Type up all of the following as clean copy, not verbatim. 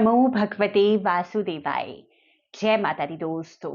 नमो भगवते वासुदेवाय। जय माता दी दोस्तों।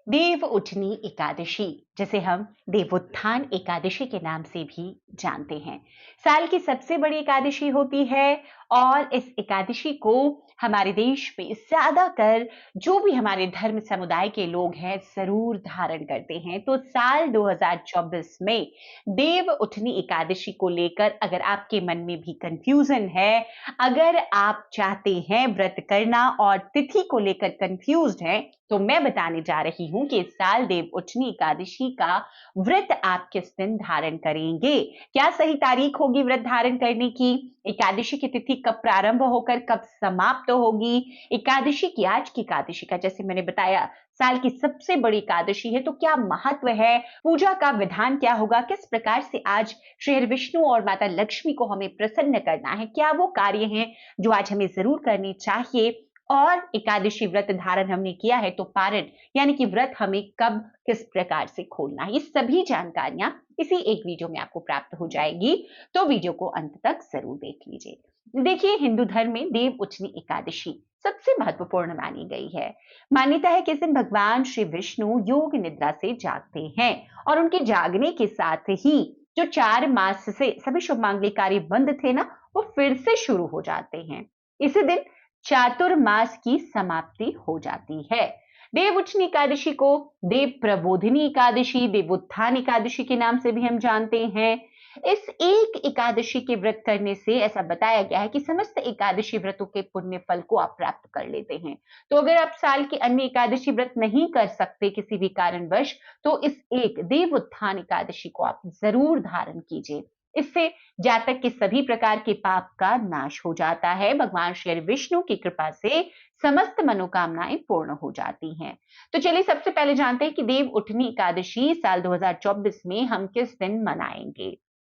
देव उठनी एकादशी, जिसे हम देवोत्थान एकादशी के नाम से भी जानते हैं, साल की सबसे बड़ी एकादशी होती है। और इस एकादशी को हमारे देश में ज्यादातर जो भी हमारे धर्म समुदाय के लोग हैं जरूर धारण करते हैं। तो साल 2024 में देव उठनी एकादशी को लेकर अगर आपके मन में भी कंफ्यूजन है, अगर आप चाहते हैं व्रत करना और तिथि को लेकर कंफ्यूज्ड हैं, तो मैं बताने जा रही हूं कि इस साल देव उठनी एकादशी का व्रत आप किस दिन धारण करेंगे, क्या सही तारीख होगी व्रत धारण करने की, एकादशी की तिथि कब प्रारंभ होकर कब समाप्त होगी, एकादशी की आज की एकादशी का जैसे मैंने बताया साल की सबसे बड़ी एकादशी है तो क्या महत्व है, पूजा का विधान क्या होगा, किस प्रकार से आज श्री विष्णु और माता लक्ष्मी को हमें प्रसन्न करना है, क्या वो कार्य हैं जो आज हमें जरूर करने चाहिए, और एकादशी व्रत धारण हमने किया है तो पारण यानी कि व्रत हमें कब किस प्रकार से खोलना है, ये सभी जानकारियां इसी एक वीडियो में आपको प्राप्त हो जाएगी। तो वीडियो को अंत तक जरूर देख लीजिए। देखिए, हिंदू धर्म में देव उठनी एकादशी सबसे महत्वपूर्ण मानी गई है। मान्यता है कि इस दिन भगवान श्री विष्णु योग निद्रा से जागते हैं और उनके जागने के साथ ही जो 4 मास से सभी शुभ मांगलिक कार्य बंद थे ना, वो फिर से शुरू हो जाते हैं। इसी दिन चातुर्मास की समाप्ति हो जाती है। देव उठनी एकादशी को देव प्रबोधिनी एकादशी, देवोत्थान एकादशी के नाम से भी हम जानते हैं। इस एक एकादशी के व्रत करने से ऐसा बताया गया है कि समस्त एकादशी व्रतों के पुण्य फल को आप प्राप्त कर लेते हैं। तो अगर आप साल के अन्य एकादशी व्रत नहीं कर सकते किसी भी कारणवश, तो इस एक देवोत्थान एकादशी को आप जरूर धारण कीजिए। इससे जातक के सभी प्रकार के पाप का नाश हो जाता है। भगवान श्री विष्णु की कृपा से समस्त मनोकामनाएं पूर्ण हो जाती हैं। तो चलिए सबसे पहले जानते हैं कि देव उठनी एकादशी साल 2024 में हम किस दिन मनाएंगे।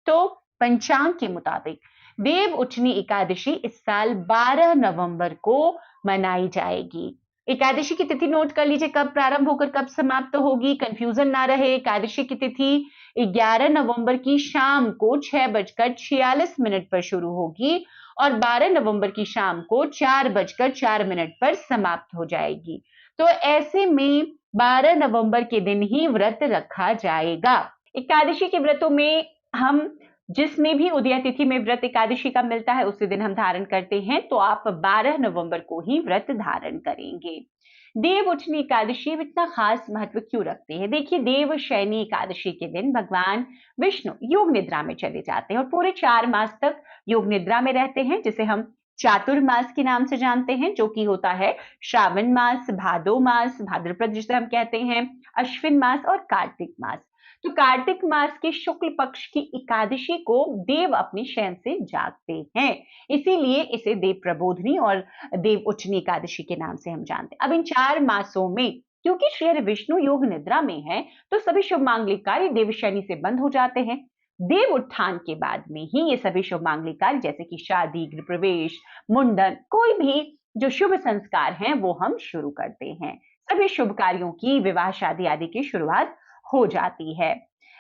तो पंचांग के मुताबिक देव उठनी एकादशी इस साल 12 नवंबर को मनाई जाएगी। एकादशी की तिथि नोट कर लीजिए, कब प्रारंभ होकर कब समाप्त होगी, कंफ्यूजन ना रहे। एकादशी की तिथि 11 नवंबर की शाम को 6:46 पर शुरू होगी और 12 नवंबर की शाम को 4:04 पर समाप्त हो जाएगी। तो ऐसे में 12 नवंबर के दिन ही व्रत रखा जाएगा। एकादशी के व्रतों में हम जिसमें भी उदया तिथि में व्रत एकादशी का मिलता है उसी दिन हम धारण करते हैं, तो आप 12 नवंबर को ही व्रत धारण करेंगे। देव उठनी एकादशी इतना खास महत्व क्यों रखते हैं? देखिए, देव शयनी एकादशी के दिन भगवान विष्णु योग निद्रा में चले जाते हैं और पूरे 4 मास तक योग निद्रा में रहते हैं, जिसे हम चातुर्मास के नाम से जानते हैं, जो कि होता है श्रावण मास, भादो मास, भाद्रपद जिसे हम कहते हैं, अश्विन मास और कार्तिक मास। तो कार्तिक मास के शुक्ल पक्ष की एकादशी को देव अपने शयन से जागते हैं, इसीलिए इसे देव प्रबोधिनी और देव उठनी एकादशी के नाम से हम जानते हैं। अब इन 4 मासों में क्योंकि श्री विष्णु योग निद्रा में है, तो सभी शुभ मांगलिक कार्य देव शनि से बंद हो जाते हैं। देव उत्थान के बाद में ही ये सभी शुभ मांगलिक कार्य जैसे कि शादी, गृह प्रवेश, मुंडन, कोई भी जो शुभ संस्कार हैं वो हम शुरू करते हैं। सभी शुभ कार्यों की, विवाह शादी आदि की शुरुआत हो जाती है।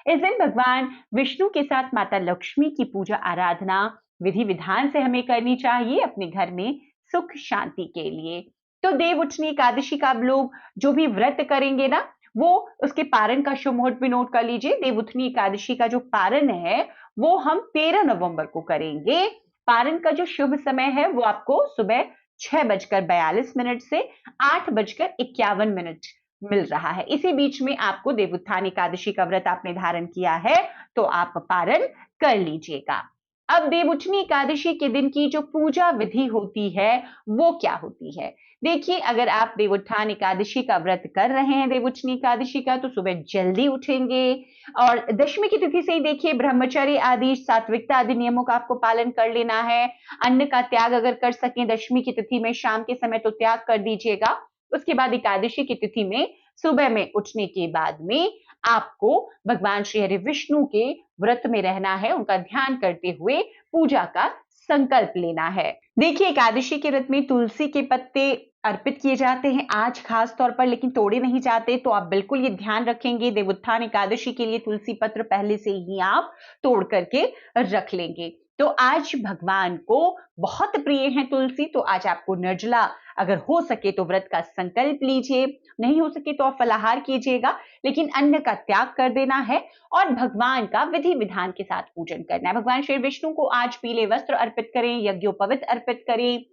इस दिन भगवान विष्णु के साथ माता लक्ष्मी की पूजा आराधना विधि विधान से हमें करनी चाहिए अपने घर में सुख शांति के लिए। तो देव उठनी एकादशी का आप लोग जो भी व्रत करेंगे ना, वो उसके पारण का शुभ मुहूर्त भी नोट कर लीजिए। देव उठनी एकादशी का जो पारण है वो हम 13 नवंबर को करेंगे। पारण का जो शुभ समय है वो आपको सुबह 6:42 से 8:51 मिल रहा है। इसी बीच में आपको देवोत्थान एकादशी का व्रत आपने धारण किया है तो आप पारण कर लीजिएगा। अब देव उठनी एकादशी के दिन की जो पूजा विधि होती है वो क्या होती है? देखिए, अगर आप देवोत्थान एकादशी का व्रत कर रहे हैं देव उठनी एकादशी का, तो सुबह जल्दी उठेंगे और दशमी की तिथि से ही देखिए ब्रह्मचर्य आदि, सात्विकता आदि नियमों का आपको पालन कर लेना है। अन्न का त्याग अगर कर सकें दशमी की तिथि में शाम के समय तो त्याग कर दीजिएगा। उसके बाद एकादशी की तिथि में सुबह में उठने के बाद में आपको भगवान श्री हरि विष्णु के व्रत में रहना है, उनका ध्यान करते हुए पूजा का संकल्प लेना है। देखिए, एकादशी के व्रत में तुलसी के पत्ते अर्पित किए जाते हैं आज खास तौर पर, लेकिन तोड़े नहीं जाते, तो आप बिल्कुल ये ध्यान रखेंगे देवोत्थान एकादशी के लिए तुलसी पत्र पहले से ही आप तोड़ करके रख लेंगे। तो आज भगवान को बहुत प्रिय है तुलसी, तो आज आपको निर्जला अगर हो सके तो व्रत का संकल्प लीजिए, नहीं हो सके तो आप फलाहार कीजिएगा, लेकिन अन्न का त्याग कर देना है और भगवान का विधि विधान के साथ पूजन करना है। भगवान श्री विष्णु को आज पीले वस्त्र अर्पित करें, यज्ञोपवीत अर्पित करें,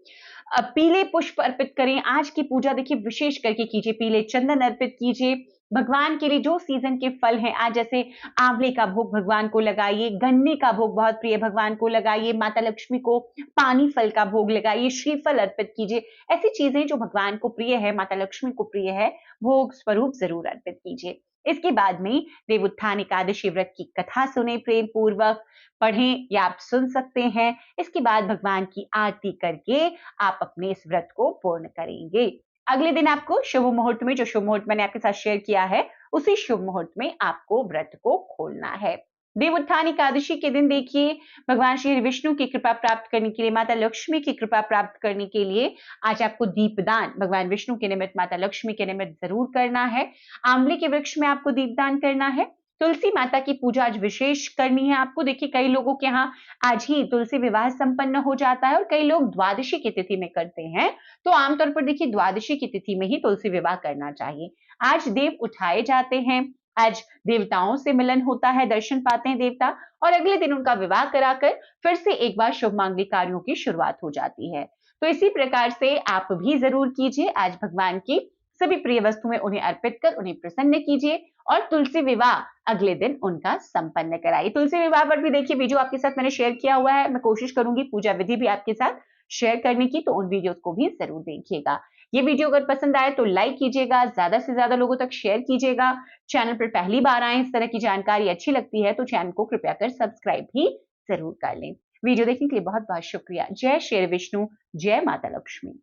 पीले पुष्प अर्पित करें। आज की पूजा देखिए विशेष करके कीजिए, पीले चंदन अर्पित कीजिए। भगवान के लिए जो सीजन के फल हैं, आज जैसे आंवले का भोग भगवान को लगाइए, गन्ने का भोग बहुत प्रिय भगवान को लगाइए, माता लक्ष्मी को पानी फल का भोग लगाइए, श्रीफल अर्पित कीजिए। ऐसी चीजें जो भगवान को प्रिय है, माता लक्ष्मी को प्रिय है, भोग स्वरूप जरूर अर्पित कीजिए। इसके बाद में देवोत्थान एकादशी व्रत की कथा सुने, प्रेम पूर्वक पढ़ें या आप सुन सकते हैं। इसके बाद भगवान की आरती करके आप अपने इस व्रत को पूर्ण करेंगे। अगले दिन आपको शुभ मुहूर्त में, जो शुभ मुहूर्त मैंने आपके साथ शेयर किया है, उसी शुभ मुहूर्त में आपको व्रत को खोलना है। देवोत्थान एकादशी के दिन देखिए, भगवान श्री विष्णु की कृपा प्राप्त करने के लिए, माता लक्ष्मी की कृपा प्राप्त करने के लिए आज आपको दीपदान भगवान विष्णु के निमित्त, माता लक्ष्मी के निमित्त जरूर करना है। आंवले के वृक्ष में आपको दीपदान करना है। तुलसी माता की पूजा आज विशेष करनी है आपको। देखिए कई लोगों के यहाँ आज ही तुलसी विवाह संपन्न हो जाता है और कई लोग द्वादशी की तिथि में करते हैं। तो आमतौर पर देखिए द्वादशी की तिथि में ही तुलसी विवाह करना चाहिए। आज देव उठाए जाते हैं, आज देवताओं से मिलन होता है, दर्शन पाते हैं देवता, और अगले दिन उनका विवाह कराकर फिर से एक बार शुभ मांगलिक कार्यों की शुरुआत हो जाती है। तो इसी प्रकार से आप भी जरूर कीजिए। आज भगवान की सभी प्रिय वस्तुएं उन्हें अर्पित कर उन्हें प्रसन्न कीजिए और तुलसी विवाह अगले दिन उनका संपन्न कराइए। तुलसी विवाह पर भी देखिए वीडियो आपके साथ मैंने शेयर किया हुआ है। मैं कोशिश करूंगी पूजा विधि भी आपके साथ शेयर करने की, तो उन वीडियोस को भी जरूर देखिएगा। ये वीडियो अगर पसंद आए तो लाइक कीजिएगा, ज्यादा से ज्यादा लोगों तक शेयर कीजिएगा। चैनल पर पहली बार आए, इस तरह की जानकारी अच्छी लगती है तो चैनल को कृपया कर सब्सक्राइब भी जरूर कर लें। वीडियो देखने के लिए बहुत बहुत शुक्रिया। जय श्री विष्णु, जय माता लक्ष्मी।